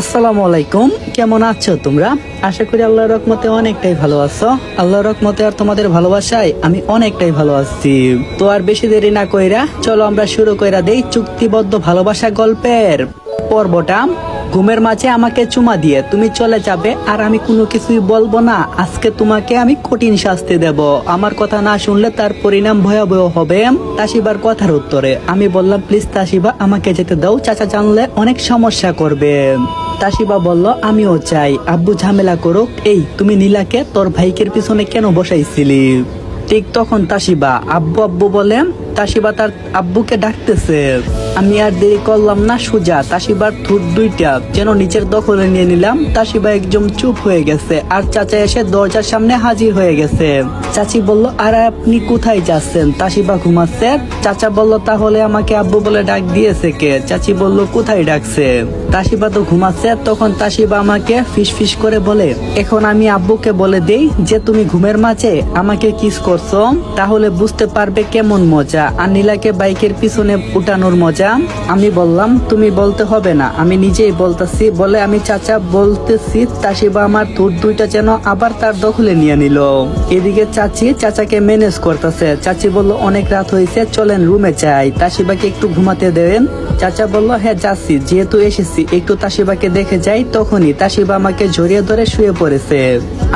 আসসালামু আলাইকুম, কেমন আছো তোমরা? আশা করি আল্লাহর রহমতে অনেকটাই ভালো আছো। আল্লাহর রহমতে আর তোমাদের ভালোবাসায় আমি অনেকটাই ভালো আছি। তো আর বেশি দেরি না কইরা চলো আমরা শুরু কইরা দেই চুক্তিবদ্ধ ভালোবাসা গল্পের পর্বটা। ঘুমের মাঝে আমাকে চুমা দিয়ে তুমি চলে যাবে আর আমি কোনো কিছুই বলবো না। আজকে তোমাকে আমি কঠিন শাস্তি দেব। আমার কথা না শুনলে তার পরিণাম ভয়াবহ হবে। তাসিবার কথার উত্তরে আমি বললাম, প্লিজ তাসিবা আমাকে যেতে দাও, চাচা জানলে অনেক সমস্যা করবে। তাসিবা বলল, আমিও চাই আব্বু ঝামেলা করুক। এই তুমি নীলাকে তোর ভাইকের পিছনে কেন বসাইছিলি? ঠিক তখন তাসিবা আব্বু আব্বু বলে তাসিবা তার আব্বুকে ডাকতেছে। আমি আর দেরি করলাম না, সোজা তাসিবার ঠোঁট দুইটা যেন নিচের দখলে নিয়ে নিলাম। তাসিবা একদম চুপ হয়ে গেছে আর চাচা এসে দরজার সামনে হাজির হয়ে গেছে। চাচি বলল, আর আপনি কোথায় যাচ্ছেন? তাসিবা ঘুমাচ্ছে। চাচা বলল, তাহলে আমাকে আব্বু বলে ডাক দিয়েছে কে? চাচি বলল, কোথায় ডাকছে? তাসিবা তো ঘুমাচ্ছে। তখন তাসিবা আমাকে ফিস ফিস করে বলে, এখন আমি আব্বুকে বলে দেই যে তুমি ঘুমের মাঝে আমাকে কিস করছো, তাহলে বুঝতে পারবে কেমন মজা, আর নীলাকে বাইকের পিছনে উঠানোর মজা। আমি বললাম, তুমি বলতে হবে না, আমি নিজেই বলতেছি। বলে আমি চাচা বলতেছি। তাসিবা আমার ঠোঁট দুইটা যেন আবার তার দখলে নিয়ে নিল। এদিকে চাচাকে ম্যানেজ করতেছে। চাচি বলল, অনেক রাত হয়েছে, চলেন রুমে যাই, তাসিবাকে একটু ঘুমাতে দেবেন। চাচা বলল, হ্যাঁ যাচ্ছি, যেহেতু এসেছি একটু তাসিবাকে দেখে যাই। তখনই তাসিবা আমাকে জড়িয়ে ধরে শুয়ে পড়েছে।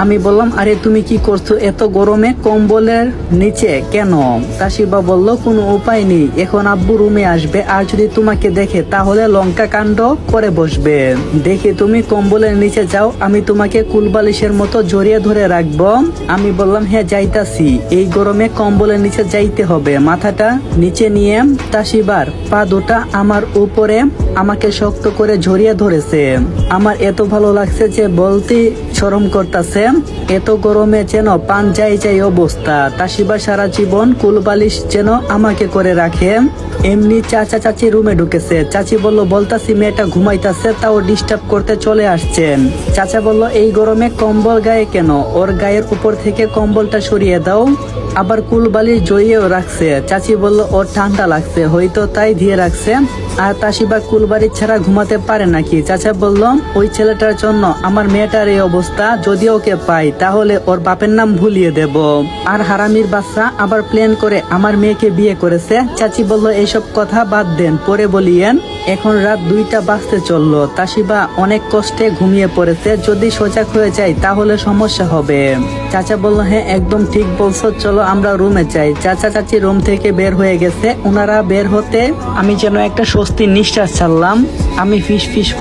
আমি বললাম, আরে তুমি কি করছো এত গরমে কম্বলের নিচে কেন? তাসিবা বলল, কোনো উপায় নেই, এখন আব্বু রুমে আসবে, আর যদি তোমাকে দেখে তাহলে লঙ্কা কাণ্ড করে বসবে। দেখে তুমি কম্বলের নিচে যাও, আমি তোমাকে কুলবালিশের মতো জড়িয়ে ধরে রাখবো। আমি বললাম, হ্যাঁ যাইতাছি, এই গরমে কম্বলের নিচে যাইতে হবে। মাথাটা নিচে নিয়ে তাসিবার পা দুটা আমার উপরে আমাকে শক্ত করে জড়িয়ে ধরেছে। আমার এত ভালো লাগছে যে বলতে শরম করতেছে। এত গরমে যেন পান যাই অবস্থা। তাসিবা সারা জীবন কুলবালিশ যেন আমাকে করে রাখে। এমনি চাচা চাচি রুমে ঢুকেছে। চাচি বলল, বলতাছি মেয়েটা ঘুমাইতেছে, তাও ডিস্টার্ব করতে চলে আসছেন। চাচা বলল, এই গরমে কম্বল গায়ে কেন? ওর গায়ের উপর থেকে কম্বলটা সরিয়ে দাও। আবার কুলবালিশ জড়িয়েও রাখছে। চাচি বলল, ওর ঠান্ডা লাগছে, হয়তো তাই দিয়ে রাখছে। আর তাসিবা কুলবাড়ি ছাড়া ঘুমাতে পারে নাকি? চাচা বলল, ওই ছেলেটার জন্য আমার মেয়েটার এই অবস্থা, যদি ওকে পাই তাহলে ওর বাপের নাম ভুলিয়ে দেব। আর হারামির বাচ্চা আবার প্ল্যান করে আমার মেয়েকে বিয়ে করেছে। চাচি বলল, এইসব কথা বাদ দেন, পরে বলিয়েন। এখন রাত 2টা বাজতে চললো। তাসিবা অনেক কষ্টে ঘুমিয়ে পড়েছে। যদি সজাগ হয়ে যায় তাহলে সমস্যা হবে। চাচা বলল, হ্যাঁ একদম ঠিক বলছো, চলো আমরা রুমে যাই। চাচা চাচি রুম থেকে বের হয়ে গেছে। ওনারা বের হতে আমি যেন একটা স্বস্তির নিঃশ্বাস ছাড়লাম। আমি ফিস ফিস